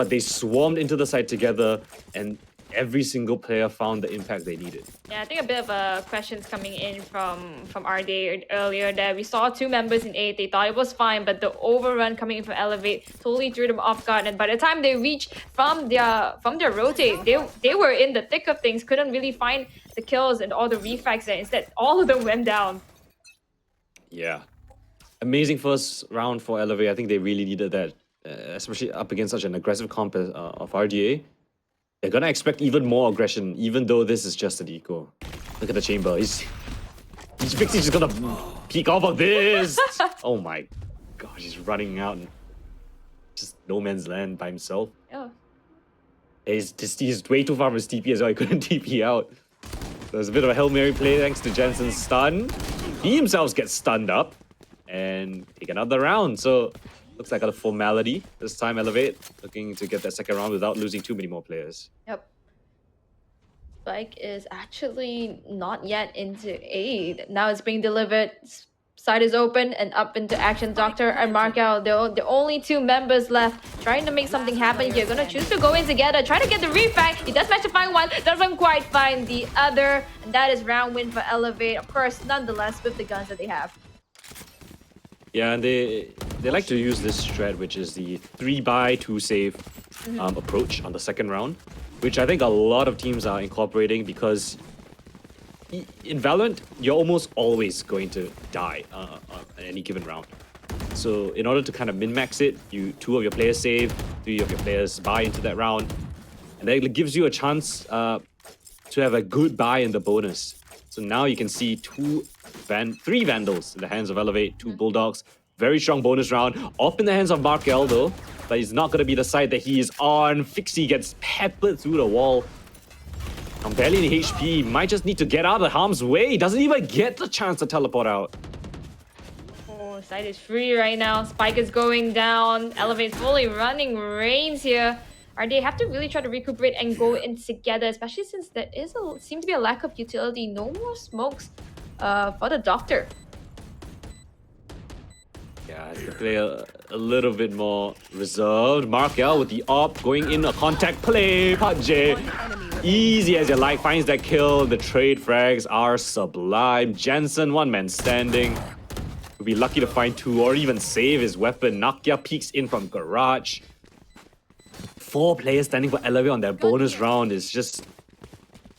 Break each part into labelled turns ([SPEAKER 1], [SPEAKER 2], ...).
[SPEAKER 1] but they swarmed into the site together, and every single player found the impact they needed.
[SPEAKER 2] Yeah, I think a bit of questions coming in from RD earlier that we saw two members in 8. They thought it was fine, but the overrun coming in from Elevate totally threw them off guard. And by the time they reached from their rotate, they were in the thick of things, couldn't really find the kills and all the refacts there. Instead, all of them went down.
[SPEAKER 1] Yeah. Amazing first round for Elevate. I think they really needed that, especially up against such an aggressive comp of RDA. They're gonna expect even more aggression, even though this is just an eco. Look at the chamber. He's Fixie's just gonna peek off of this. Oh my gosh, he's running out and just no man's land by himself.
[SPEAKER 2] Oh.
[SPEAKER 1] He's way too far from his TP as well. He couldn't TP out. There's a bit of a Hail Mary play thanks to Jensen's stun. He himself gets stunned up and take another round. So looks like a formality this time. Elevate looking to get that second round without losing too many more players.
[SPEAKER 2] Yep. Spike is actually not yet into 8. Now it's being delivered. Side is open and up into action. Doctor and Markel, the only two members left, trying to make something happen. You're gonna choose to go in together, try to get the refact. He does manage to find one, doesn't quite find the other, and that is round win for Elevate. Of course, nonetheless, with the guns that they have.
[SPEAKER 1] Yeah, and they like to use this strat, which is the 3-buy-2 save approach on the second round, which I think a lot of teams are incorporating because in Valorant, you're almost always going to die on any given round. So in order to kind of min-max it, 2 of your players save, 3 of your players buy into that round, and that gives you a chance to have a good buy in the bonus. So now you can see 3 Vandals in the hands of Elevate, 2 Bulldogs. Very strong bonus round. Off in the hands of Markel though, but he's not going to be the side that he is on. Fixie gets peppered through the wall. I'm barely in HP. Might just need to get out of harm's way. He doesn't even get the chance to teleport out.
[SPEAKER 2] Oh, side is free right now. Spike is going down. Elevate's fully running reigns here. Are they have to really try to recuperate and go in together, especially since there seems to be a lack of utility. No more smokes for the Doctor.
[SPEAKER 1] Yeah, to play a little bit more reserved. Markel with the op going in a contact play. Pudge, easy as you like, finds that kill. The trade frags are sublime. Jensen, one man standing. Would be lucky to find 2 or even save his weapon. Nakia peeks in from garage. 4 players standing for Elevate on that bonus round is just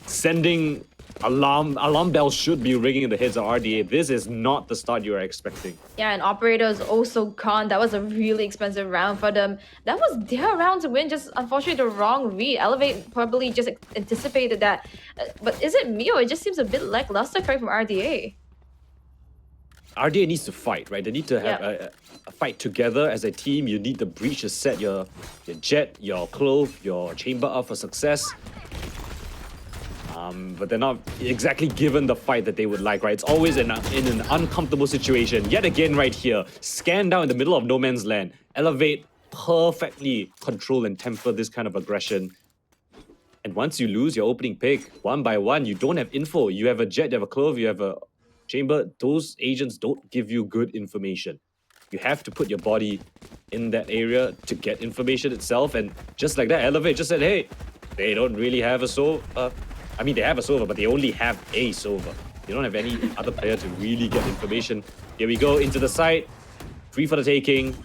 [SPEAKER 1] sending alarm bells should be ringing in the heads of RDA. This is not the start you are expecting.
[SPEAKER 2] Yeah, and Operator is also gone. That was a really expensive round for them. That was their round to win, just unfortunately the wrong read. Elevate probably just anticipated that. But is it me or it just seems a bit lackluster coming from RDA?
[SPEAKER 1] RDA needs to fight, right? They need to have a fight together as a team. You need the breach to set your jet, your clove, your chamber up for success. But they're not exactly given the fight that they would like, right? It's always in an uncomfortable situation. Yet again right here, scan down in the middle of no man's land. Elevate perfectly control and temper this kind of aggression. And once you lose your opening pick, 1 by 1, you don't have info. You have a jet, you have a clove, you have a chamber. Those agents don't give you good information. You have to put your body in that area to get information itself. And just like that, Elevate just said, hey, they don't really have a Sova. I mean, they have a Sova, but they only have a Sova. They don't have any other player to really get information. Here we go, into the site. Free for the taking.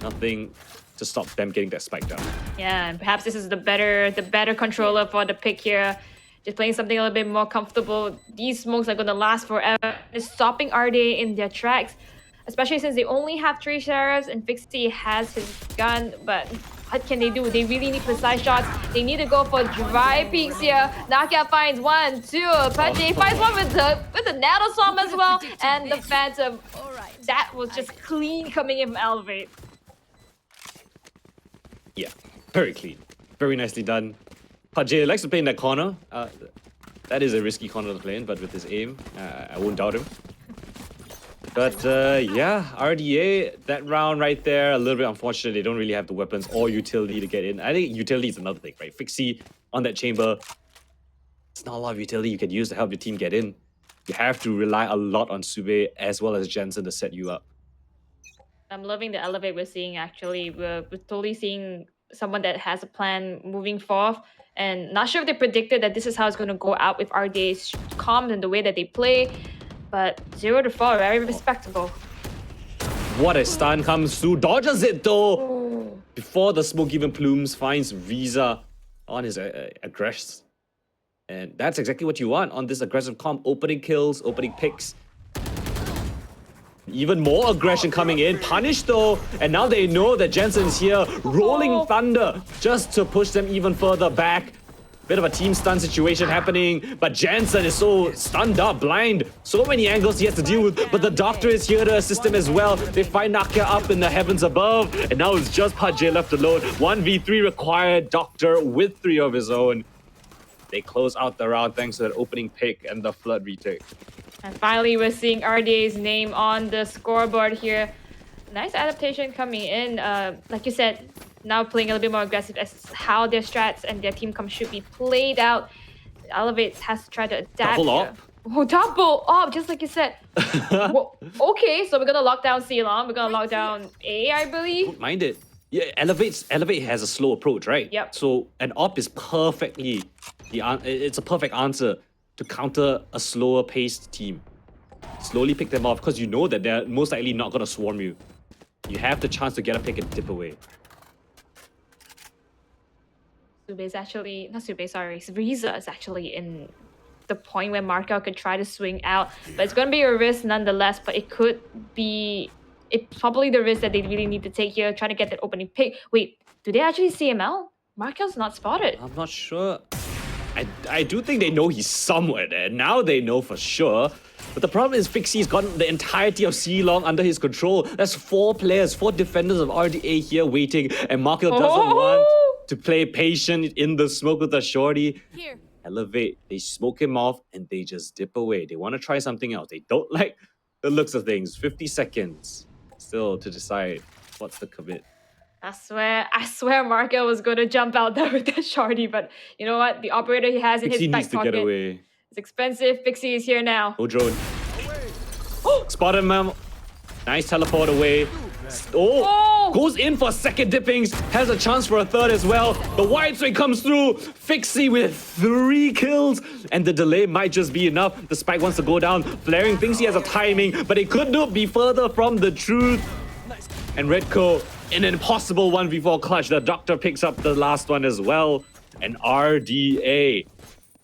[SPEAKER 1] Nothing to stop them getting that spike down.
[SPEAKER 2] Yeah, and perhaps this is the better controller for the pick here. Just playing something a little bit more comfortable. These smokes are going to last forever. It's stopping RDA in their tracks, especially since they only have 3 sheriffs and Fixie has his gun. But what can they do? They really need precise shots. They need to go for dry peeks here. Nakia finds 1, 2. Pudge finds one with the Nano Swarm as well. And the Phantom. That was just clean coming in from Elevate.
[SPEAKER 1] Yeah, very clean. Very nicely done. Pudge likes to play in that corner. That is a risky corner to play in, but with his aim, I won't doubt him. But yeah, RDA, that round right there, a little bit unfortunate. They don't really have the weapons or utility to get in. I think utility is another thing, right? Fixie on that chamber. It's not a lot of utility you can use to help your team get in. You have to rely a lot on Sube as well as Jensen to set you up.
[SPEAKER 2] I'm loving the Elevate we're seeing, actually. We're totally seeing someone that has a plan moving forth. And not sure if they predicted that this is how it's going to go out with RDA's comms and the way that they play. But 0-4, very respectable.
[SPEAKER 1] What a stun comes through. Dodges it though.
[SPEAKER 2] Oh.
[SPEAKER 1] Before the smoke even plumes, finds Reza on his aggress. And that's exactly what you want on this aggressive comp. Opening kills, opening picks. Even more aggression coming in. Punish though. And now they know that Jensen's here. Rolling Thunder just to push them even further back. Bit of a team stun situation happening. But Jensen is so stunned up, blind. So many angles he has to deal with. But the Doctor is here to assist him as well. They find Nakia up in the heavens above. And now it's just Pajay left alone. 1v3 required. Doctor with 3 of his own. They close out the round thanks to that opening pick and the flood retake.
[SPEAKER 2] And finally, we're seeing RDA's name on the scoreboard here. Nice adaptation coming in. Like you said, now playing a little bit more aggressive as how their strats and their team comp should be played out. Elevate has to try to adapt.
[SPEAKER 1] Double up.
[SPEAKER 2] Oh, double up, just like you said. Well, okay, so we're gonna lock down Ceylon. We're gonna lock down A, I believe.
[SPEAKER 1] Don't mind it. Yeah, Elevate has a slow approach, right?
[SPEAKER 2] Yep.
[SPEAKER 1] So an op is perfectly it's a perfect answer to counter a slower paced team. Slowly pick them off because you know that they're most likely not gonna swarm you. You have the chance to get a pick and dip away.
[SPEAKER 2] Sube is actually, not Sube, sorry, Reza is actually in the point where Markel could try to swing out, but it's going to be a risk nonetheless, but it could be, it's probably the risk that they really need to take here, trying to get that opening pick. Wait, do they actually CML? Markel's not spotted.
[SPEAKER 1] I'm not sure. I do think they know he's somewhere there. Now they know for sure. But the problem is Fixie's got the entirety of Ceylon under his control. That's 4 players, 4 defenders of RDA here waiting, and Markel doesn't want to play patient in the smoke with the shorty.
[SPEAKER 3] Here.
[SPEAKER 1] Elevate, they smoke him off and they just dip away. They want to try something else. They don't like the looks of things. 50 seconds still to decide what's the commit.
[SPEAKER 2] I swear Markel was going to jump out there with that shorty, but you know what? The operator he has in
[SPEAKER 1] Fixie
[SPEAKER 2] his back
[SPEAKER 1] needs to
[SPEAKER 2] pocket.
[SPEAKER 1] get away.
[SPEAKER 2] It's expensive. Fixie is here now.
[SPEAKER 1] No drone. Spot him, man. Nice teleport away. Oh! Goes in for second dippings. Has a chance for a third as well. The wide swing comes through. Fixie with 3 kills. And the delay might just be enough. The spike wants to go down. Flaring thinks he has a timing, but it could not be further from the truth. And Redco in an impossible 1v4 clutch. The Doctor picks up the last one as well. And RDA,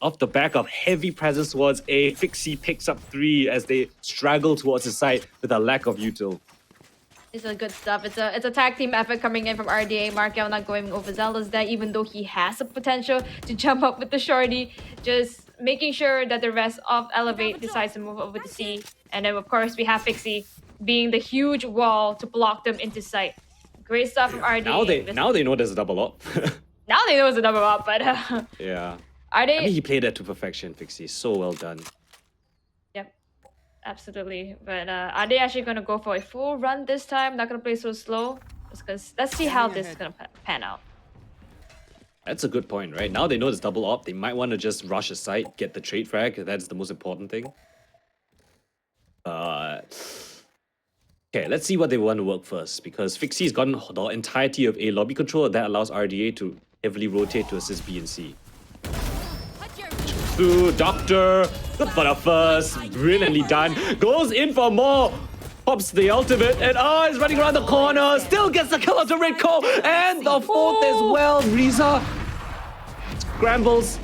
[SPEAKER 1] off the back of heavy presence towards A, Fixie picks up 3 as they straggle towards his side with a lack of util.
[SPEAKER 2] It's a good stuff. It's a tag team effort coming in from RDA. Markel not going overzealous there, even though he has the potential to jump up with the shorty. Just making sure that the rest of Elevate decides to move over to C. And then, of course, we have Fixie being the huge wall to block them into sight. Great stuff from RDA.
[SPEAKER 1] Now they know there's a double up.
[SPEAKER 2] Now they know it's a double up, but
[SPEAKER 1] Yeah.
[SPEAKER 2] are they?
[SPEAKER 1] I mean, he played that to perfection, Fixie. So well done.
[SPEAKER 2] Yep, absolutely. But are they actually gonna go for a full run this time? Not gonna play so slow? Because let's see how this is gonna pan out.
[SPEAKER 1] That's a good point, right? Now they know it's double op. They might want to just rush a site, get the trade frag. That's the most important thing. Okay, let's see what they want to work first. Because Fixie's gotten the entirety of A lobby control. That allows RDA to heavily rotate to assist B and C. Through Doctor, good for the first, brilliantly done. Goes in for more. Pops the ultimate and is running around the corner. Still gets the kill onto Redco. And the 4th as well. Reza scrambles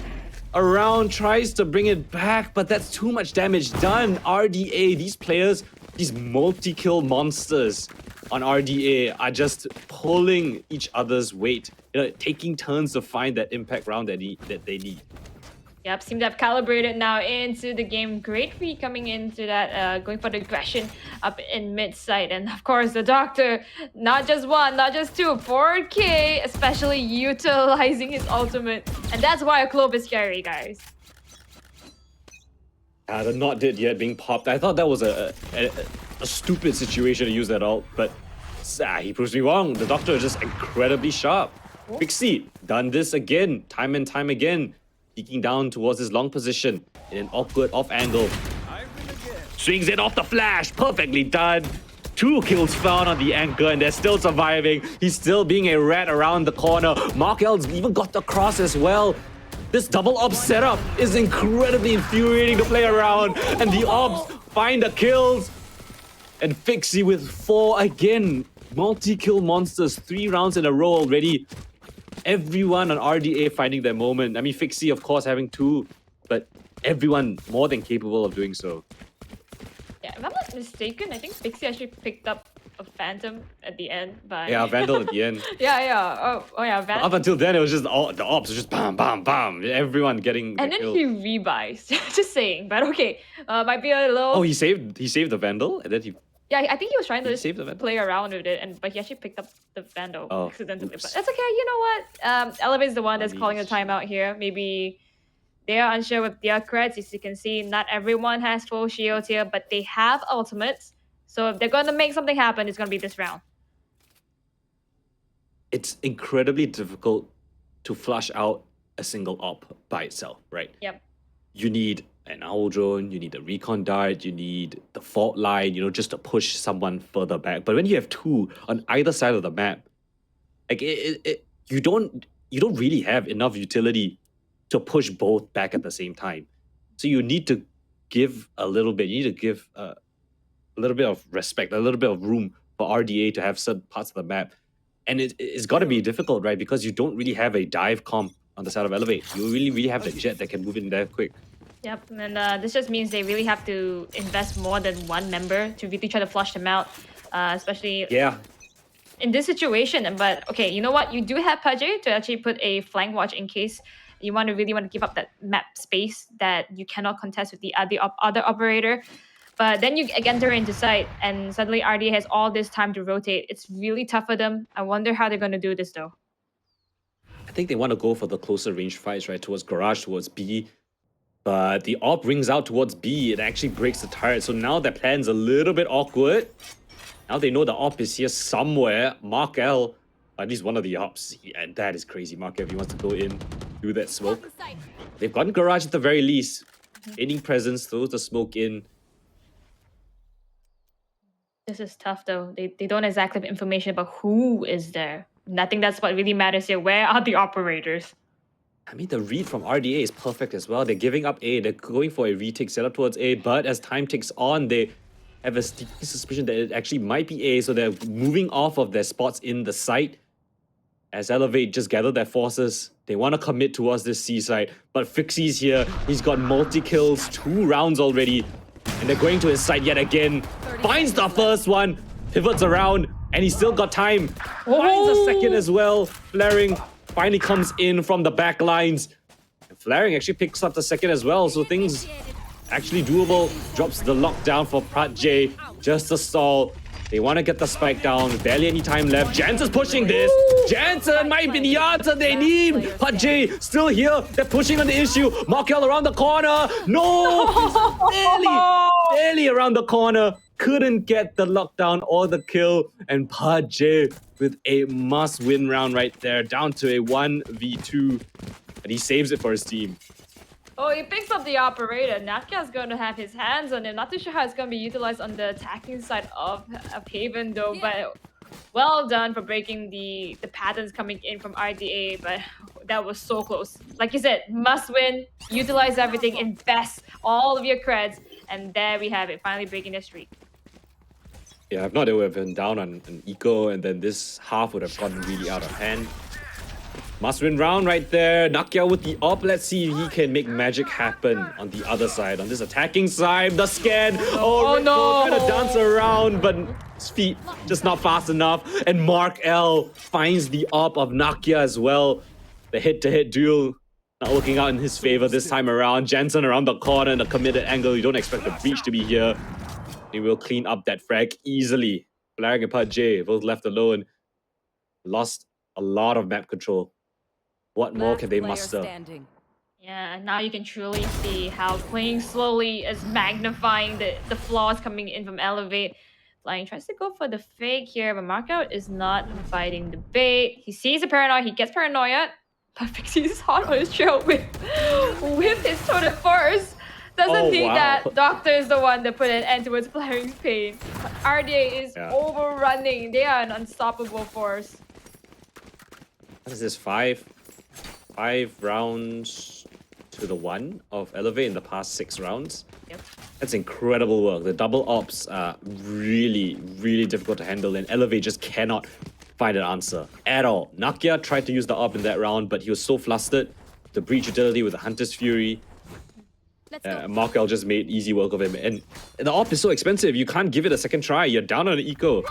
[SPEAKER 1] around, tries to bring it back, but that's too much damage done. RDA, these players, these multi-kill monsters on RDA are just pulling each other's weight, taking turns to find that impact round that they need.
[SPEAKER 2] Yep, seem to have calibrated now into the game. Great read coming into that, going for the aggression up in mid-side. And of course, the Doctor, not just 1, not just 2, 4K, especially utilizing his ultimate. And that's why a Clove is scary, guys.
[SPEAKER 1] The not dead yet being popped. I thought that was a stupid situation to use that ult, but he proves me wrong. The Doctor is just incredibly sharp. Fixie, done this again, time and time again. Peeking down towards his long position in an awkward off angle. Swings it off the flash, perfectly done. 2 kills found on the anchor, and they're still surviving. He's still being a rat around the corner. Markel's even got the cross as well. This double op setup is incredibly infuriating to play around, and the ops find the kills. And Fixie with 4 again. Multi-kill monsters, 3 rounds in a row already. Everyone on RDA finding their moment. I mean, Fixie, of course, having 2, but everyone more than capable of doing so.
[SPEAKER 2] Yeah, if I'm not mistaken, I think Pixie actually picked up a Phantom at the end. But
[SPEAKER 1] Yeah, Vandal at the end.
[SPEAKER 2] yeah. Oh yeah,
[SPEAKER 1] But up until then, it was just the ops, was just bam, bam, bam. Everyone getting
[SPEAKER 2] and
[SPEAKER 1] the
[SPEAKER 2] then
[SPEAKER 1] kill.
[SPEAKER 2] he rebuys. Just saying, but okay. Might be a little.
[SPEAKER 1] Oh, he saved the Vandal, and then he.
[SPEAKER 2] Yeah, I think he was trying to
[SPEAKER 1] He
[SPEAKER 2] just
[SPEAKER 1] saved the Vandal?
[SPEAKER 2] play around with it, but he actually picked up the Vandal
[SPEAKER 1] Oh,
[SPEAKER 2] accidentally.
[SPEAKER 1] oops.
[SPEAKER 2] But that's okay. You know what? Elevate's the one that's calling the
[SPEAKER 1] Unleash.
[SPEAKER 2] timeout here. Maybe they are unsure with their creds. As you can see, not everyone has full shields here, but they have ultimates. So if they're gonna make something happen, it's gonna be this round.
[SPEAKER 1] It's incredibly difficult to flush out a single op by itself, right?
[SPEAKER 2] Yep.
[SPEAKER 1] You need an owl drone, you need a recon dart, you need the fault line, just to push someone further back. But when you have 2 on either side of the map, like you don't really have enough utility to push both back at the same time. So you need to give a little bit. You need to give a little bit of respect, a little bit of room for RDA to have certain parts of the map. And it's got to be difficult, right? Because you don't really have a dive comp on the side of Elevate. You really have the jet that can move in there quick.
[SPEAKER 2] Yep, and this just means they really have to invest more than one member to really try to flush them out, especially
[SPEAKER 1] Yeah.
[SPEAKER 2] in this situation. But okay, you know what? You do have Pudgy to actually put a flank watch in case you really want to give up that map space that you cannot contest with the other operator. But then you enter into sight, and suddenly RD has all this time to rotate. It's really tough for them. I wonder how they're going to do this, though.
[SPEAKER 1] I think they want to go for the closer range fights, right? Towards Garage, towards B. But the op rings out towards B. It actually breaks the turret. So now their plan's a little bit awkward. Now they know the op is here somewhere. Mark L, at least one of the ops. And that is crazy. Mark L, if he wants to go in, do that smoke. They've gotten Garage at the very least. Aiding presence, throws the smoke in.
[SPEAKER 2] This is tough, though. They don't exactly have information about who is there. And I think that's what really matters here. Where are the operators?
[SPEAKER 1] I mean, the read from RDA is perfect as well. They're giving up A. They're going for a retake setup towards A. But as time ticks on, they have a sneaky suspicion that it actually might be A. So they're moving off of their spots in the site. As Elevate just gather their forces, they want to commit towards this C site. But Fixie's here. He's got multi-kills, 2 rounds already. And they're going to his site yet again. Finds the first one. Pivots around. And he's still got time. Finds a second as well. Flaring finally comes in from the back lines. And Flaring actually picks up the second as well. So things actually doable. Drops the lockdown for Prat J. Just a stall. They want to get the spike down. Barely any time left. Jansen's pushing this. Jansen might be the answer they need. Prat J still here. They're pushing on the issue. Markel around the corner. No! Barely around the corner. Couldn't get the lockdown or the kill. And Prat J with a must-win round right there. Down to a 1v2. And he saves it for his team.
[SPEAKER 2] Oh, he picks up the operator. Natka's going to have his hands on him. Not too sure how it's going to be utilized on the attacking side of Haven, though. But well done for breaking the patterns coming in from RDA. But that was so close. Like you said, must win. Utilize everything. Invest all of your creds. And there we have it. Finally breaking their streak.
[SPEAKER 1] Yeah, if not, they would have been down on an eco. And then this half would have gotten really out of hand. Must-win round right there. Nakia with the op. Let's see if he can make magic happen on the other side. On this attacking side, the scan. Oh no! Trying to dance around, but his feet just not fast enough. And Mark L finds the op of Nakia as well. The hit-to-hit duel not working out in his favor this time around. Jansen around the corner in a committed angle. You don't expect the breach to be here. He will clean up that frag easily. Flaring and Pud J both left alone. Lost a lot of map control. What more can they muster?
[SPEAKER 2] Yeah, now you can truly see how playing slowly is magnifying the flaws coming in from Elevate. Flying tries to go for the fake here, but Markout is not fighting the bait. He sees the paranoia, he gets paranoia, but Fixie's hot on his trail with his totem force. Doesn't
[SPEAKER 1] Oh,
[SPEAKER 2] think
[SPEAKER 1] wow.
[SPEAKER 2] that Doctor is the one that put an end to its Flaring's pain. RDA is
[SPEAKER 1] Yeah.
[SPEAKER 2] overrunning. They are an unstoppable force.
[SPEAKER 1] What is this? Five rounds to the 1 of Elevate in the past 6 rounds.
[SPEAKER 2] Yep.
[SPEAKER 1] That's incredible work. The double ops are really, really difficult to handle, and Elevate just cannot find an answer at all. Nakia tried to use the op in that round, but he was so flustered. The breach utility with the Hunter's Fury. Markel just made easy work of him. And the op is so expensive, you can't give it a second try. You're down on the eco.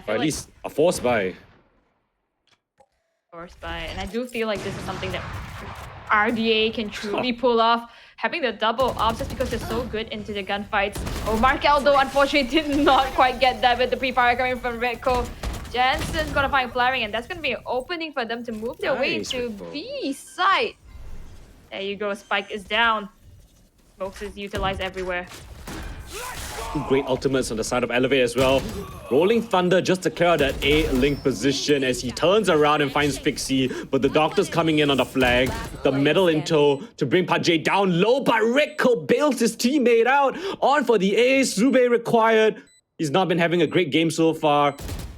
[SPEAKER 1] Or at least a force buy.
[SPEAKER 2] Force buy. And I do feel like this is something that RDA can truly pull off. Having the double ops just because they're so good into the gunfights. Oh, Markel though unfortunately did not quite get that with the pre-fire coming from Redco. Jensen's gonna find Flaring, and that's gonna be an opening for them to move their way to B side. There you go, Spike is down. Smokes is utilized everywhere.
[SPEAKER 1] Great ultimates on the side of Elevate as well. Rolling Thunder just to clear out that A link position as he turns around and finds Pixie, but the Doctor's coming in on the flag. The metal in tow to bring Pajay down low, but Rico bails his teammate out. On for the A, Zube required. He's not been having a great game so far.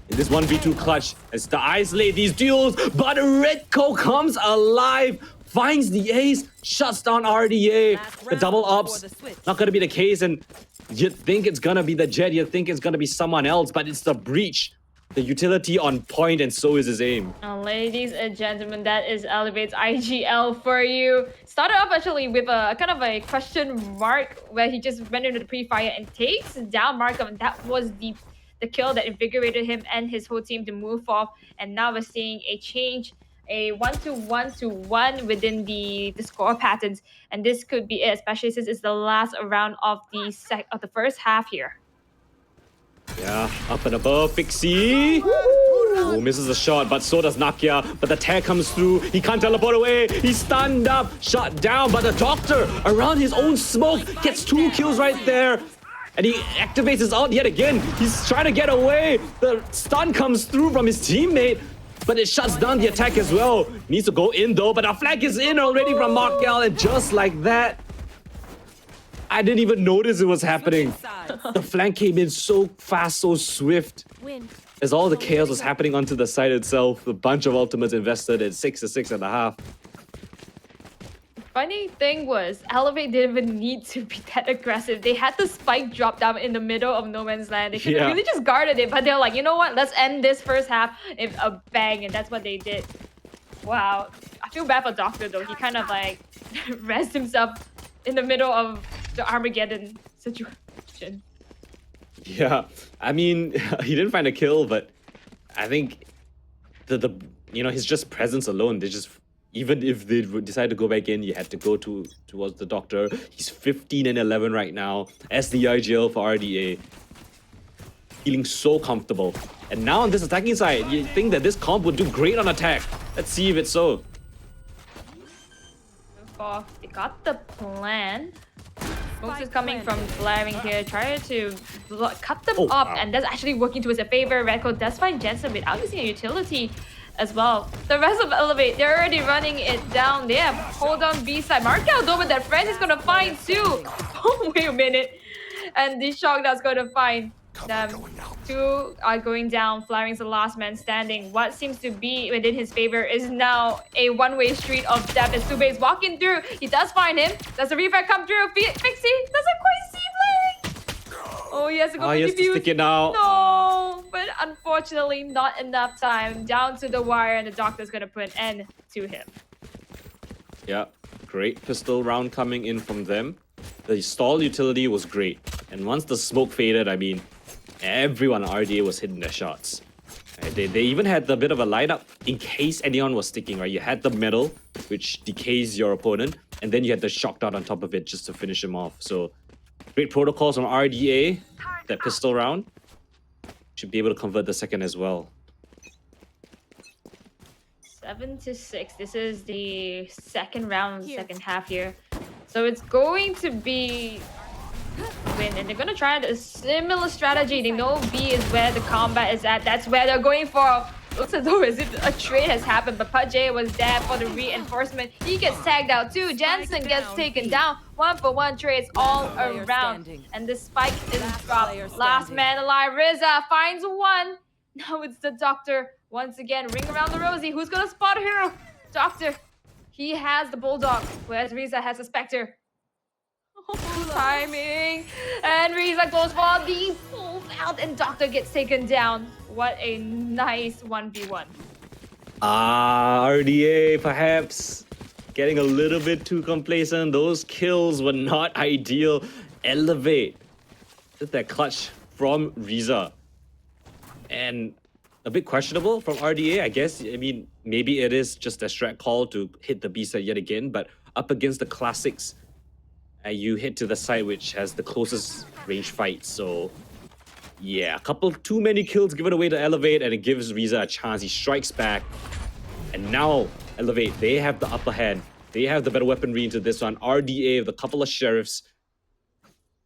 [SPEAKER 1] In this 1v2 clutch, as to isolate these duels, but Redco comes alive, finds the ace, shuts down RDA. The double ops, not gonna be the case, and you'd think it's gonna be the Jet, you'd think it's gonna be someone else, but it's the breach. The utility on point, and so is his aim.
[SPEAKER 2] Ladies and gentlemen, that is Elevate's IGL for you. Started off actually with a kind of a question mark where he just went into the pre-fire and takes down Markham, and that was the kill that invigorated him and his whole team to move off. And now we're seeing a change, a 1-to-1-to-1 within the score patterns, and this could be it, especially since it's the last round of the first half here.
[SPEAKER 1] Yeah, up and above, Pixie. Oh, misses a shot, but so does Nakia. But the tag comes through. He can't teleport away. He's stunned up, shot down. But the Doctor, around his own smoke, gets 2 kills right there. And he activates his ult yet again. He's trying to get away. The stun comes through from his teammate, but it shuts down the attack as well. Needs to go in though, but a flag is in already from Markel, and just like that, I didn't even notice it was happening. The flank came in so fast, so swift. As all the chaos was happening onto the side itself, a bunch of ultimates invested at 6 to 6.5.
[SPEAKER 2] Funny thing was, Elevate didn't even need to be that aggressive. They had the spike drop down in the middle of no man's land. They could have really just guarded it, but they're like, you know what? Let's end this first half with a bang, and that's what they did. Wow. I feel bad for Doctor though. He kind of like rests himself in the middle of the Armageddon situation.
[SPEAKER 1] Yeah, I mean, he didn't find a kill, but I think the his just presence alone, they just, even if they decide to go back in, you had to go towards the Doctor. He's 15 and 11 right now as the IGL for RDA. Feeling so comfortable. And now on this attacking side, you think that this comp would do great on attack. Let's see if it's so.
[SPEAKER 2] They got the plan. Smokes is coming from Flaring here, trying to cut them up, and that's actually working to his favor. Redco does find Jensen without using a utility as well. The rest of Elevate, they're already running it down. They have hold on B side. Markel though, but that friend is gonna find two. Oh, wait a minute. And the shock that's gonna find them. 2 are going down. Flaring's the last man standing. What seems to be within his favor is now a one-way street of death as Sube is walking through. He does find him. Does the Reve come through? Pixie doesn't quite see Flaring. Oh, he has to go
[SPEAKER 1] He has to stick it out.
[SPEAKER 2] No, but unfortunately not enough time. Down to the wire, and the Doctor's gonna put an end to him.
[SPEAKER 1] Yeah, great pistol round coming in from them. The stall utility was great. And once the smoke faded, I mean, everyone on RDA was hitting their shots. They even had a bit of a light up in case anyone was sticking, right? You had the metal, which decays your opponent, and then you had the shock dart on top of it just to finish him off. So, great protocols from RDA. That pistol round should be able to convert the second as well.
[SPEAKER 2] 7-6. This is the second round, second half here. So it's going to be win, and they're gonna try a similar strategy. They know B is where the combat is at. That's where they're going for. looks as though as if a trade has happened, but Pudjay was there for the reinforcement. He gets tagged out too. Jensen gets taken down. 1-for-1 trades all around. And the spike is dropped. Last man alive, Riza finds one. Now it's the Doctor. Once again, ring around the rosy. Who's gonna spot a hero? Doctor. He has the Bulldog, whereas Riza has a Spectre. Oh, timing. And Riza goes for the full out, and Doctor gets taken down. What a nice 1v1.
[SPEAKER 1] RDA perhaps getting a little bit too complacent. Those kills were not ideal. Elevate. Just that clutch from Riza. And a bit questionable from RDA, I guess. I mean, maybe it is just a strat call to hit the B side yet again, but up against the classics, you hit to the side which has the closest range fight. So yeah, a couple too many kills given away to Elevate, and it gives Riza a chance. He strikes back, and now Elevate, they have the upper hand. They have the better weaponry into this one. RDA with a couple of sheriffs.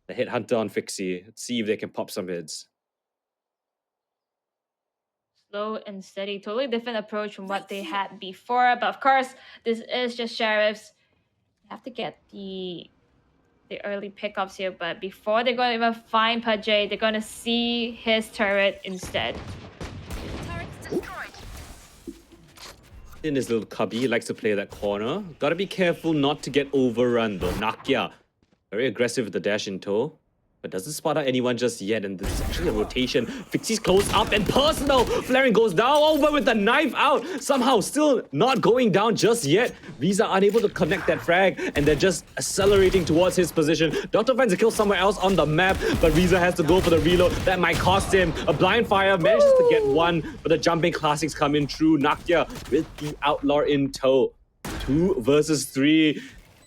[SPEAKER 1] The hit hunter on Fixie. Let's see if they can pop some heads.
[SPEAKER 2] Slow and steady, totally different approach from what they had before. But of course, this is just sheriffs. They have to get the early pickups here, but before they're going to even find Pudjay, they're going to see his turret instead.
[SPEAKER 1] In his little cubby, he likes to play that corner. Gotta be careful not to get overrun though. Nakia, very aggressive with the dash in tow, but doesn't spot out anyone just yet, and this is actually a rotation. Fixie's close up and personal. Flaring goes down over with the knife out. Somehow still not going down just yet. Riza unable to connect that frag, and they're just accelerating towards his position. Doctor finds a kill somewhere else on the map, but Riza has to go for the reload. That might cost him. A blind fire manages to get one, but the jumping classics come in true. Nakia with the outlaw in tow. 2 versus 3.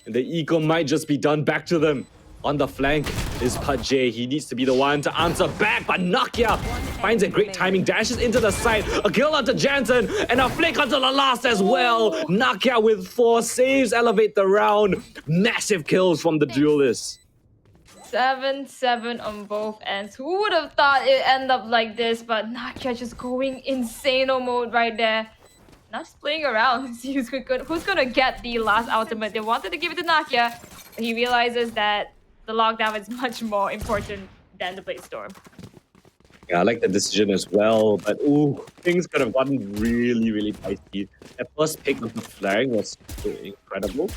[SPEAKER 1] And the eco might just be done back to them. On the flank is Pudjay. He needs to be the one to answer back, but Nakia finds a great timing, dashes into the side. A kill onto Jansen, and a flick onto the last as well. Nakia with 4 saves, elevate the round. Massive kills from the duelists.
[SPEAKER 2] 7-7 on both ends. Who would have thought it'd end up like this? But Nakia just going insano mode right there. Not just playing around. See who's gonna get the last ultimate. They wanted to give it to Nakia, but he realizes that the lockdown is much more important than the Blade Storm.
[SPEAKER 1] Yeah, I like the decision as well, but ooh, things could have gotten really, really feisty. That first pick of the flag was incredible.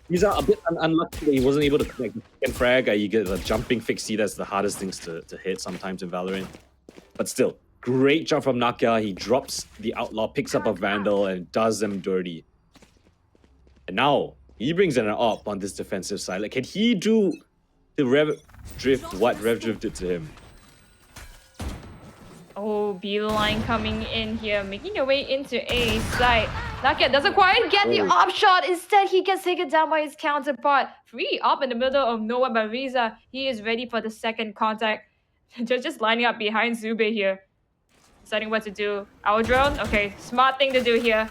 [SPEAKER 1] These are a bit unlucky that he wasn't able to connect the second frag. You get a jumping Fixie, that's the hardest things to hit sometimes in Valorant. But still, great job from Nakia. He drops the outlaw, picks up a Vandal, and does them dirty. And now, he brings in an op on this defensive side. Like, can he do the Rev Drift what Rev Drift did to him?
[SPEAKER 2] Oh, Beeline coming in here, making their way into A side. Nakia doesn't quite get the op shot. Instead, he gets taken down by his counterpart. Free op in the middle of nowhere by Riza. He is ready for the second contact. They're just lining up behind Zube here. Deciding what to do. Our drone? Okay, smart thing to do here.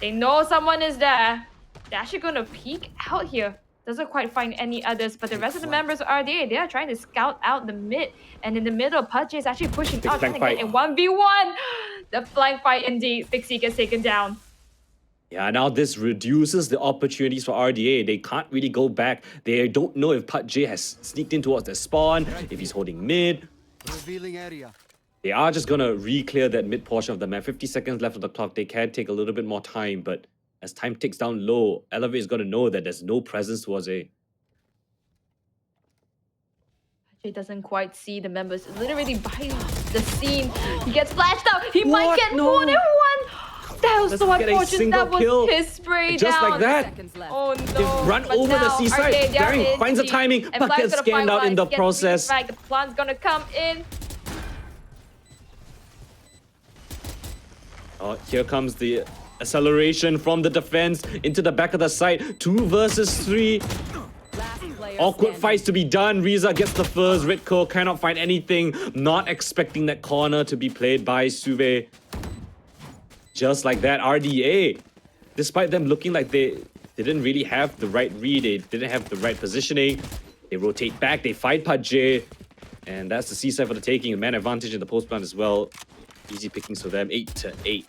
[SPEAKER 2] They know someone is there. They're actually going to peek out here. Doesn't quite find any others, but the rest of the members of RDA, they are trying to scout out the mid. And in the middle, Pudjay is actually pushing out, trying to get a 1v1. The flank fight indeed. Fixie gets taken down.
[SPEAKER 1] Yeah, now this reduces the opportunities for RDA. They can't really go back. They don't know if Pudjay has sneaked in towards their spawn, if he's holding mid.
[SPEAKER 3] Revealing area.
[SPEAKER 1] They are just going to re-clear that mid portion of the map. 50 seconds left of the clock. They can take a little bit more time, but as time ticks down low, Elevate is going to know that there's no presence towards A.
[SPEAKER 2] Pudjay doesn't quite see the members literally by the scene. He gets flashed out. He might get more than one. That was so unfortunate. That was his spray
[SPEAKER 1] just
[SPEAKER 2] down.
[SPEAKER 1] like that.
[SPEAKER 2] Oh no.
[SPEAKER 1] They've run over the seaside. Daring finds the timing, but gets scanned out in the process.
[SPEAKER 2] The plan's gonna come in.
[SPEAKER 1] Oh, here comes the acceleration from the defense into the back of the site. 2 versus 3. Awkward fights to be done. Riza gets the first. Ritko cannot find anything. Not expecting that corner to be played by Suve. Just like that, RDA, despite them looking like they didn't really have the right read, they didn't have the right positioning, they rotate back, they fight Pudjay, and that's the C side for the taking. A man advantage in the post plant as well. Easy pickings for them, 8-8.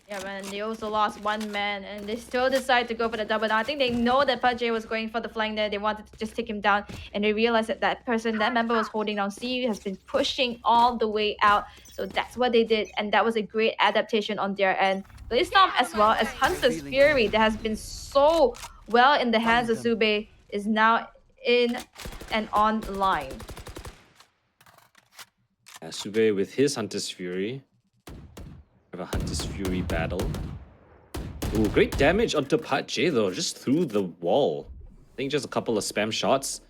[SPEAKER 2] Yeah, man, they also lost one man and they still decide to go for the double down. I think they know that Pudgy was going for the flank there. They wanted to just take him down and they realized that that member was holding down C, has been pushing all the way out. So that's what they did and that was a great adaptation on their end. Blaze-Stomp as well as Hunter's Fury that has been so well in the hands of Sube is now in and online.
[SPEAKER 1] Sube with his Hunter's Fury. Have a Hunter's Fury battle. Ooh, great damage onto Pudgy though, just through the wall. I think just a couple of spam shots.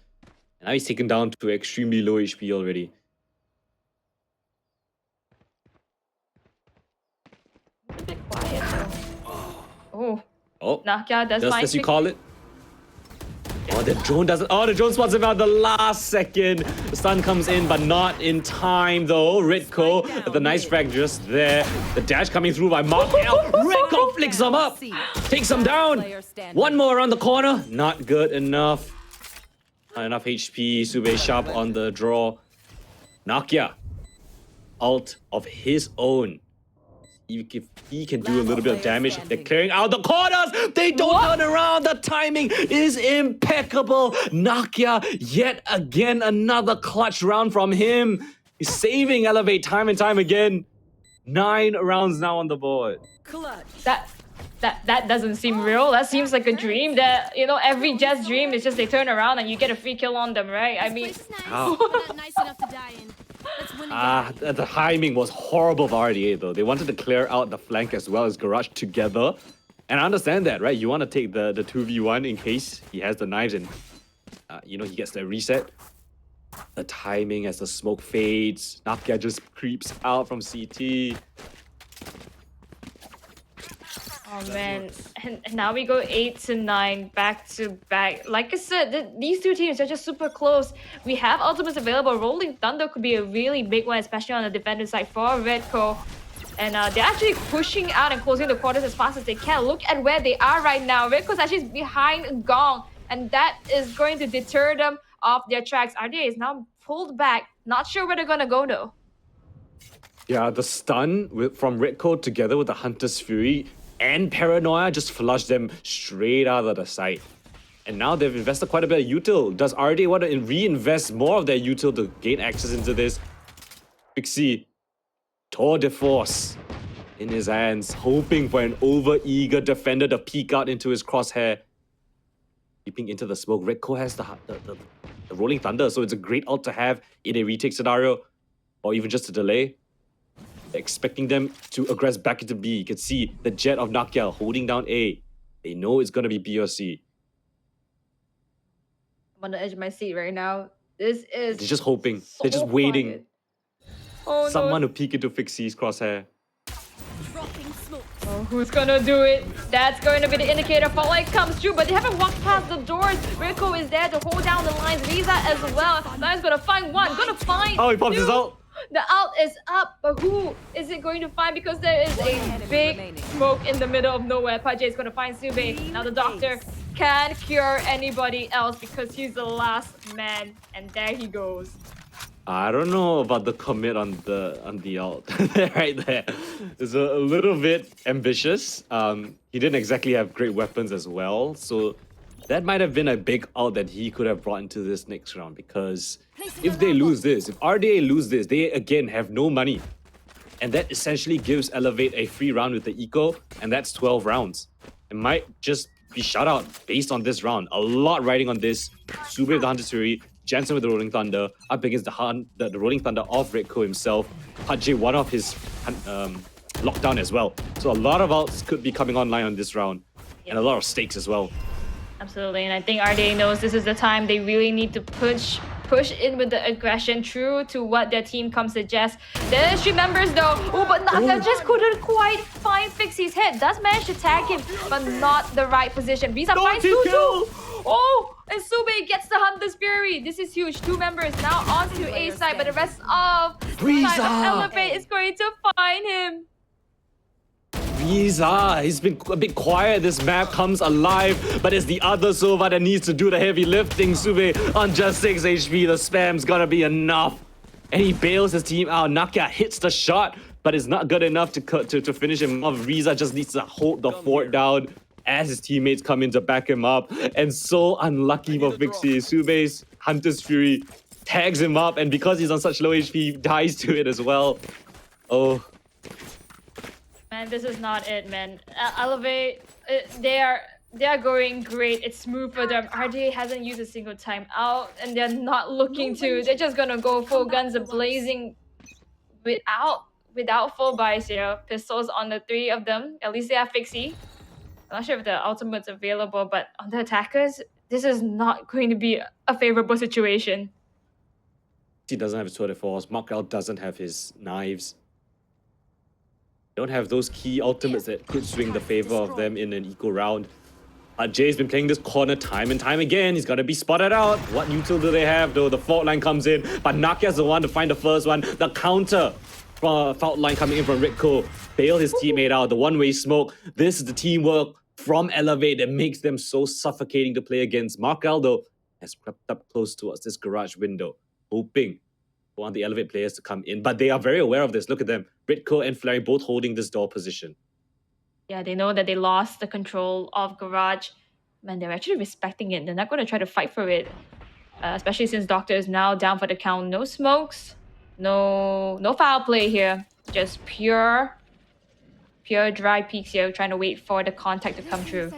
[SPEAKER 1] And now he's taken down to extremely low HP already.
[SPEAKER 2] A bit quiet though.
[SPEAKER 1] Oh,
[SPEAKER 2] Nakia does
[SPEAKER 1] just
[SPEAKER 2] find
[SPEAKER 1] as you call it. Oh, the drone doesn't. Oh, the drone spots him out the last second. The stun comes in, but not in time though. Ritko with the nice frag just there. The dash coming through by Mark. Ritko flicks him up, takes him down. One more around the corner. Not good enough. Not enough HP. Sube sharp on the draw. Nakia, ult of his own. If he can do a little bit of damage, they're clearing out the corners. They don't turn around. The timing is impeccable. Nakia, yet again, another clutch round from him. He's saving Elevate time and time again. 9 rounds now on the board.
[SPEAKER 2] Clutch. That doesn't seem real. That seems like a dream. That, you know, every Jets dream is just they turn around and you get a free kill on them, right? I mean,
[SPEAKER 3] nice enough to die in.
[SPEAKER 1] The timing was horrible for RDA though. They wanted to clear out the flank as well as Garage together. And I understand that, right? You want to take the 2v1 in case he has the knives and, you know, he gets the reset. The timing as the smoke fades. Nakia just creeps out from CT.
[SPEAKER 2] oh man. And now we go 8-9 back to back. Like I said, these two teams are just super close. We have ultimates available. Rolling Thunder could be a really big one, especially on the defensive side for Redco. And they're actually pushing out and closing the quarters as fast as they can. Look at where they are right now. Redco's actually behind Gong. And that is going to deter them off their tracks. RDA is now pulled back. Not sure where they're going to go though.
[SPEAKER 1] Yeah, the stun from Redco together with the Hunter's Fury and Paranoia just flushed them straight out of the sight. And now they've invested quite a bit of util. Does RDA want to reinvest more of their util to gain access into this? Pixie, tour de force in his hands, hoping for an over-eager defender to peek out into his crosshair. Peeping into the smoke, Redco has the Rolling Thunder, so it's a great ult to have in a retake scenario, or even just a delay. Expecting them to aggress back into B. You can see the jet of Nakia holding down A. They know it's going to be B or C.
[SPEAKER 2] I'm on the edge of my seat right now. This is
[SPEAKER 1] They're just hoping.
[SPEAKER 2] so
[SPEAKER 1] They're just waiting.
[SPEAKER 2] quiet. Oh,
[SPEAKER 1] Someone
[SPEAKER 2] no.
[SPEAKER 1] to peek into Fixie's crosshair.
[SPEAKER 2] Oh, who's gonna do it? That's going to be the indicator. Fault Light comes through, but they haven't walked past the doors. Rico is there to hold down the lines. Riza as well. Now he's gonna find one. Gonna find
[SPEAKER 1] Oh, he pops
[SPEAKER 2] two.
[SPEAKER 1] his ult.
[SPEAKER 2] The ult is up, but who is it going to find? Because there is a big smoke in the middle of nowhere. Pajay is going to find Sube. Now the doctor can't cure anybody else because he's the last man. And there he goes.
[SPEAKER 1] I don't know about the commit on the ult right there. It's a little bit ambitious. He didn't exactly have great weapons as well, so that might have been a big ult that he could have brought into this next round, because if they lose this, if RDA lose this, they again have no money. And that essentially gives Elevate a free round with the eco, and that's 12 rounds. It might just be shut out based on this round. A lot riding on this. Sube with the Hunter's Fury, Jensen with the Rolling Thunder, up against the Rolling Thunder of Redco himself. Pudgy one of his lockdown as well. So a lot of ults could be coming online on this round, and a lot of stakes as well.
[SPEAKER 2] Absolutely, and I think RDA knows this is the time they really need to push in with the aggression, true to what their team comes to suggest. There's 3 members though. Oh, but Naga just couldn't quite find Fixie's head. Does manage to tag him, but not the right position. Visa finds Tutu. Oh, and Sube gets the Hunter's Fury. This is huge. 2 members now onto A side, but the rest of side of Elevate is going to find him.
[SPEAKER 1] Riza, he's been a bit quiet. This map comes alive, but it's the other Sova that needs to do the heavy lifting. Sube on just 6 HP. The spam's gonna be enough. And he bails his team out. Nakia hits the shot, but it's not good enough to finish him off. Riza just needs to hold the fort down as his teammates come in to back him up. And so unlucky for Vixie. Sube's Hunter's Fury tags him up, and because he's on such low HP, he dies to it as well. Oh.
[SPEAKER 2] Man, this is not it, man. Elevate, they are going great. It's smooth for them. RDA hasn't used a single time out, and they're not looking to. They're just gonna go full guns blazing without full buys here. Pistols on the 3 of them. At least they have Fixie. I'm not sure if the ultimate's available, but on the attackers, this is not going to be a favorable situation.
[SPEAKER 1] He doesn't have his 24s. Markel doesn't have his knives. Don't have those key ultimates that could swing the favor of them in an equal round. Jay's been playing this corner time and time again. He's got to be spotted out. What util do they have though? The fault line comes in, but Nakia's the one to find the first one. The counter from fault line coming in from Ritko. Bail his teammate out. The one-way smoke. This is the teamwork from Elevate that makes them so suffocating to play against. Markel though has crept up close towards this garage window, hoping for one of the Elevate players to come in. But they are very aware of this. Look at them. Ritko and Flary both holding this door position.
[SPEAKER 2] Yeah, they know that they lost the control of Garage. Man, they're actually respecting it. They're not going to try to fight for it. Especially since Doctor is now down for the count. No smokes. No foul play here. Just pure dry peeks here. Trying to wait for the contact to come through.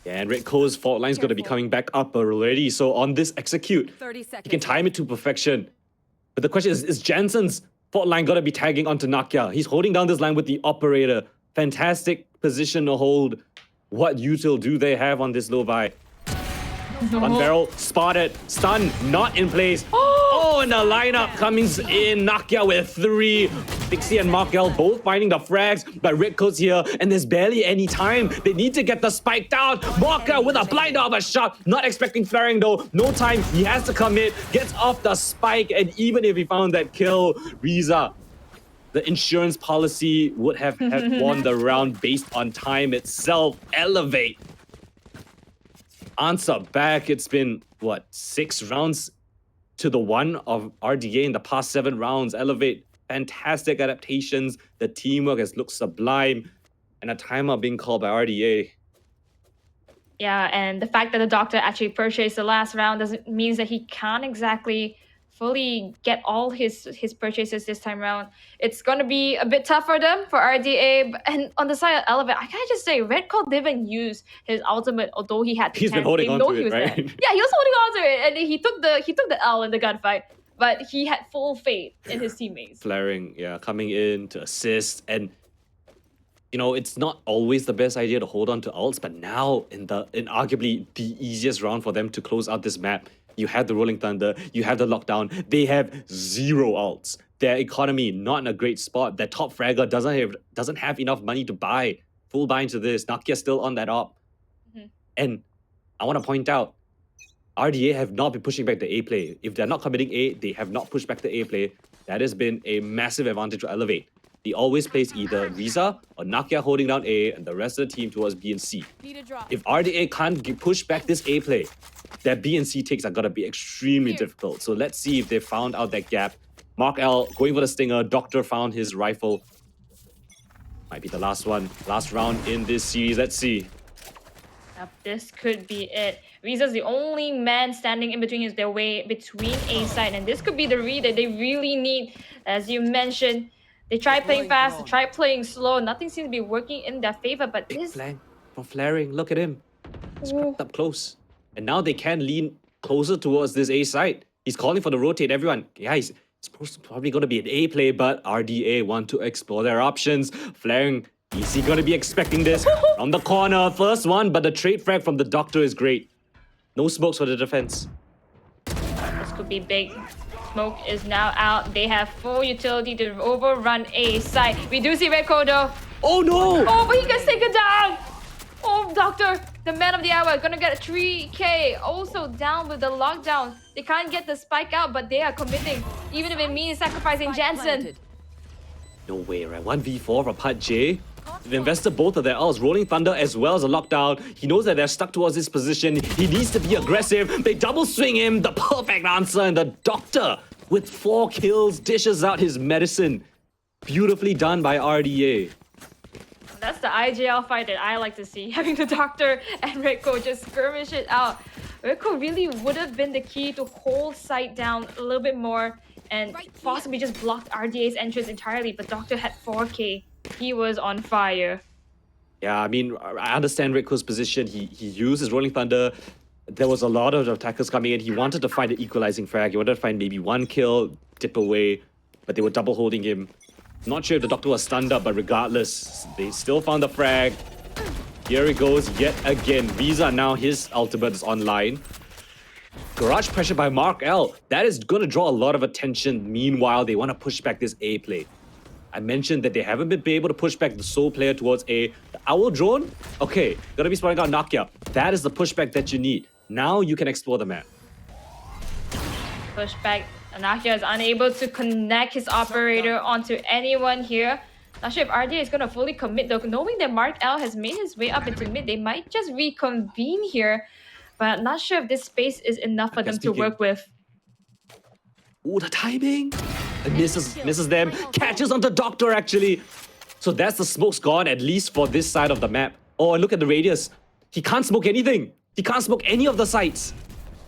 [SPEAKER 1] Yeah, and Ritko's fault line's going to be coming back up already. So on this execute, he can time it to perfection. But the question is Jansen's fault line going to be tagging onto Nakia? He's holding down this line with the operator. Fantastic position to hold. What util do they have on this low buy? One barrel, spotted, stun, not in place. Oh, and the lineup comes in. Nakia with 3. Dixie and Markel both finding the frags, but Ritko's here, and there's barely any time. They need to get the spike down. Markel with a blind of a shot, not expecting flaring though. No time, he has to commit, gets off the spike, and even if he found that kill, Riza, the insurance policy would have won the round based on time itself. Elevate. Answer back. It's been, what, 6 rounds to the 1 of RDA in the past 7 rounds. Elevate. Fantastic adaptations. The teamwork has looked sublime. And a timeout being called by RDA.
[SPEAKER 2] Yeah, and the fact that the Doctor actually purchased the last round doesn't means that he can't exactly fully get all his purchases this time around. It's going to be a bit tough for them, for RDA. And on the side of Elevate, I can't just say Red Cold didn't use his ultimate, although he had the
[SPEAKER 1] He's
[SPEAKER 2] chance.
[SPEAKER 1] been holding on to it, right?
[SPEAKER 2] Yeah, he was holding on to it, and he took the L in the gunfight. But he had full faith in his teammates.
[SPEAKER 1] Flaring, yeah, coming in to assist. And, you know, it's not always the best idea to hold on to ults, but now in arguably the easiest round for them to close out this map, you have the Rolling Thunder, you have the lockdown, they have 0 ults. Their economy not in a great spot. Their top fragger doesn't have enough money to buy. Full buy into this. Nakia still on that op. And I want to point out, RDA have not been pushing back the A play. If they're not committing A, they have not pushed back the A play. That has been a massive advantage to Elevate. He always plays either Riza or Nakia holding down A and the rest of the team towards B and C. If RDA can't push back this A play, their B and C takes are going to be extremely difficult. So let's see if they found out that gap. Mark L going for the stinger. Doctor found his rifle. Might be the last one. Last round in this series. Let's see.
[SPEAKER 2] Yep, this could be it. Riza's the only man standing in between their way between A side, and this could be the read that they really need. As you mentioned, they tried playing fast, they tried playing slow. Nothing seems to be working in their favor, but
[SPEAKER 1] Big
[SPEAKER 2] this...
[SPEAKER 1] flank from Flaring. Look at him. He's crept up close. And now they can lean closer towards this A side. He's calling for the rotate, everyone. Yeah, he's probably going to be an A play, but RDA want to explore their options. Flaring, is he going to be expecting this? From the corner, first one, but the trade frag from the Doctor is great. No smokes for the defense.
[SPEAKER 2] This could be big. Smoke is now out. They have full utility to overrun A side. We do see Red Kodo.
[SPEAKER 1] Oh no!
[SPEAKER 2] Oh, but he gets taken down! Oh, Doctor, the man of the hour, gonna get a 3K. Also down with the lockdown. They can't get the spike out, but they are committing. Even if it means sacrificing Jansen.
[SPEAKER 1] No way, right? 1v4 from Part J. They've invested both of their ults, Rolling Thunder as well as a lockdown. He knows that they're stuck towards this position. He needs to be aggressive. They double swing him, the perfect answer, and the Doctor, with 4 kills, dishes out his medicine. Beautifully done by RDA.
[SPEAKER 2] That's the IGL fight that I like to see. Having the Doctor and Rico just skirmish it out. Rico really would have been the key to hold sight down a little bit more and possibly just blocked RDA's entrance entirely. But Doctor had 4K. He was on fire.
[SPEAKER 1] Yeah, I mean, I understand Rico's position. He used his Rolling Thunder. There was a lot of attackers coming in. He wanted to find an equalizing frag. He wanted to find maybe one kill, dip away, but they were double holding him. Not sure if the Doctor was stunned up, but regardless, they still found the frag. Here it goes yet again. Visa now, his ultimate is online. Garage pressure by Mark L. That is going to draw a lot of attention. Meanwhile, they want to push back this A play. I mentioned that they haven't been able to push back the sole player towards A. The Owl drone? Okay, gonna be spawning out Nakia. That is the pushback that you need. Now you can explore the map.
[SPEAKER 2] Pushback. Nakia is unable to connect his operator onto anyone here. Not sure if RDA is going to fully commit though. Knowing that Mark L has made his way up into mid, they might just reconvene here. But not sure if this space is enough for them to work with.
[SPEAKER 1] Oh, the timing! It misses them. Catches onto Doctor actually. So that's the smoke's gone, at least for this side of the map. Oh, and look at the radius. He can't smoke anything. He can't smoke any of the sites.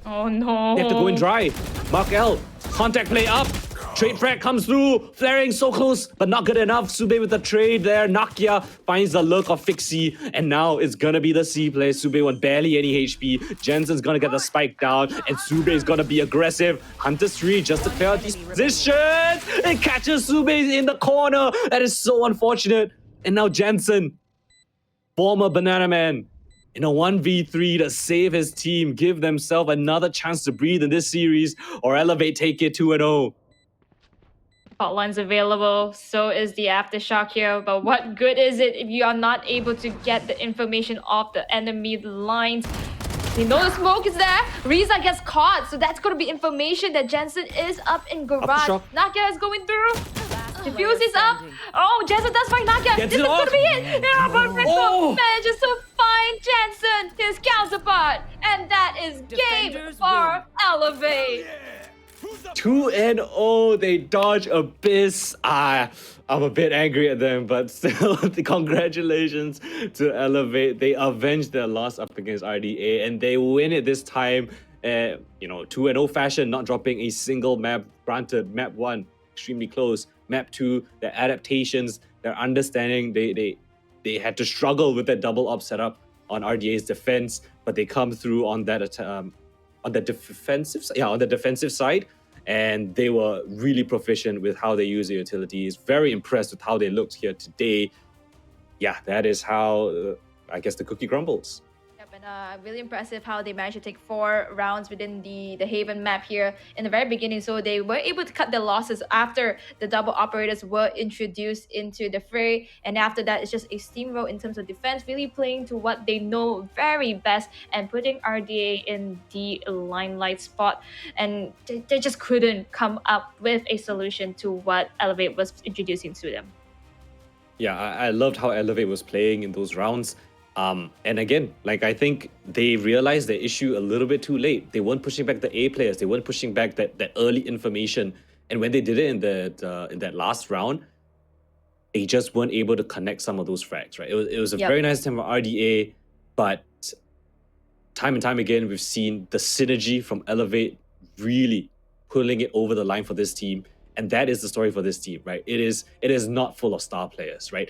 [SPEAKER 2] Oh no.
[SPEAKER 1] They have to go in dry. Mark L, contact play up. Trade frag comes through. Flaring so close, but not good enough. Sube with the trade there. Nakia finds the lurk of Fixie. And now it's gonna be the C play. Sube won barely any HP. Jensen's gonna get the spike down. And Sube is gonna be aggressive. Hunter's 3 just to clear out these positions. It catches Sube in the corner. That is so unfortunate. And now Jensen, former Banana Man, in a 1v3 to save his team, give themselves another chance to breathe in this series, or Elevate take it 2-0.
[SPEAKER 2] Hotline's available, so is the Aftershock here, but what good is it if you are not able to get the information off the enemy lines? They know the smoke is there, Riza gets caught, so that's going to be information that Jensen is up in garage. Nakia is going through. Diffuse is up. Oh, Jensen does find Nakia. This is going to be it. Yeah, but Rico manages to find Jensen, his counterpart. And that is game for Elevate.
[SPEAKER 1] 2-0, they dodge Abyss. I'm a bit angry at them, but still, congratulations to Elevate. They avenged their loss up against RDA, and they win it this time. 2-0 fashion, not dropping a single map. Granted, map 1, extremely close. Map 2, their adaptations, their understanding, they had to struggle with that double op setup on RDA's defense, but they come through on that on the defensive side, and they were really proficient with how they use the utilities. Very impressed with how they looked here today. Yeah, that is how I guess the cookie crumbles.
[SPEAKER 2] Yep, and really impressive how they managed to take 4 rounds within the Haven map here in the very beginning. So they were able to cut their losses after the double operators were introduced into the fray. And after that, it's just a steamroll in terms of defense, really playing to what they know very best and putting RDA in the limelight spot. And they just couldn't come up with a solution to what Elevate was introducing to them.
[SPEAKER 1] Yeah, I loved how Elevate was playing in those rounds. And again, I think they realized the issue a little bit too late. They weren't pushing back the A players. They weren't pushing back that early information. And when they did it in that last round, they just weren't able to connect some of those frags, right? It was a very nice time for RDA, but time and time again, we've seen the synergy from Elevate really pulling it over the line for this team. And that is the story for this team, right? It is not full of star players, right?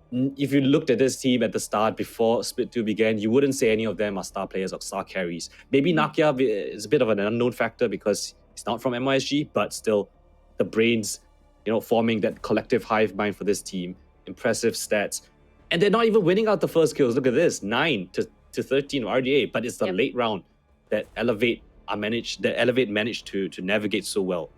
[SPEAKER 1] If you looked at this team at the start before Split 2 began, you wouldn't say any of them are star players or star carries. Maybe Nakia is a bit of an unknown factor because he's not from MYSG, but still the brains, forming that collective hive mind for this team. Impressive stats. And they're not even winning out the first kills. Look at this, 9 to 13 of RDA, but it's the late round that Elevate managed to navigate so well.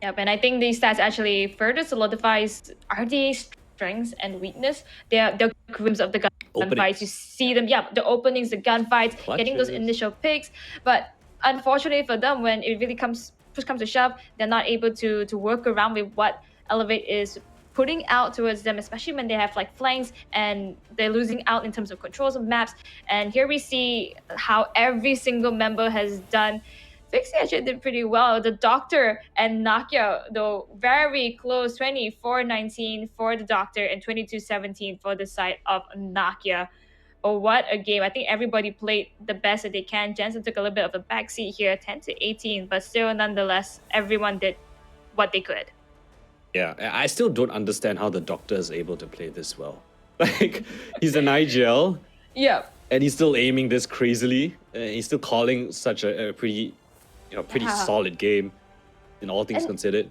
[SPEAKER 2] Yep, and I think these stats actually further solidifies RDA's strengths and weakness. They're rooms of the gunfights. You see them, the openings, the gunfights, getting those initial picks. But unfortunately for them, when it really push comes to shove, they're not able to work around with what Elevate is putting out towards them, especially when they have flanks and they're losing out in terms of controls of maps. And here we see how every single member has done Fixie actually did pretty well. The Doctor and Nakia, though, very close, 24-19 for the Doctor and 22-17 for the side of Nakia. Oh, what a game. I think everybody played the best that they can. Jensen took a little bit of a backseat here, 10-18, but still, nonetheless, everyone did what they could.
[SPEAKER 1] Yeah, I still don't understand how the Doctor is able to play this well. Like, he's an IGL,
[SPEAKER 2] Yeah.
[SPEAKER 1] and he's still aiming this crazily. He's still calling such a pretty, pretty
[SPEAKER 2] Yeah.
[SPEAKER 1] solid game, in all things considered.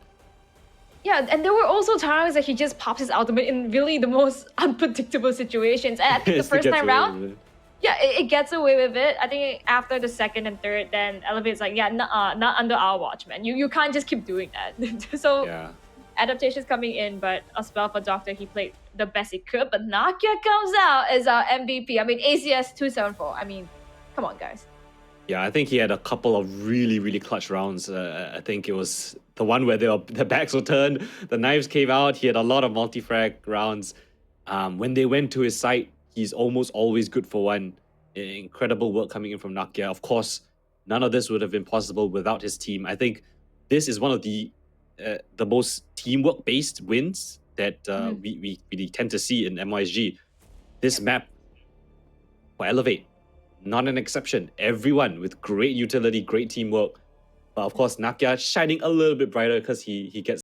[SPEAKER 2] Yeah, and there were also times that he just pops his ultimate in really the most unpredictable situations. And I think the
[SPEAKER 1] Still
[SPEAKER 2] first
[SPEAKER 1] gets
[SPEAKER 2] time
[SPEAKER 1] away
[SPEAKER 2] round,
[SPEAKER 1] with it.
[SPEAKER 2] yeah, it gets away with it. I think after the second and third, then Elevate's like, yeah, not under our watch, man. You can't just keep doing that. So
[SPEAKER 1] Yeah.
[SPEAKER 2] adaptations coming in, but as well for Doctor, he played the best he could. But Nakia comes out as our MVP. I mean, ACS 274. I mean, come on, guys.
[SPEAKER 1] Yeah, I think he had a couple of really, really clutch rounds. I think it was the one where the backs were turned, the knives came out. He had a lot of multi-frag rounds. When they went to his site, he's almost always good for one. Incredible work coming in from Nakia. Of course, none of this would have been possible without his team. I think this is one of the most teamwork-based wins that we tend to see in MYSG. This map for Elevate, not an exception. Everyone with great utility, great teamwork. But of course, Nakia shining a little bit brighter because he gets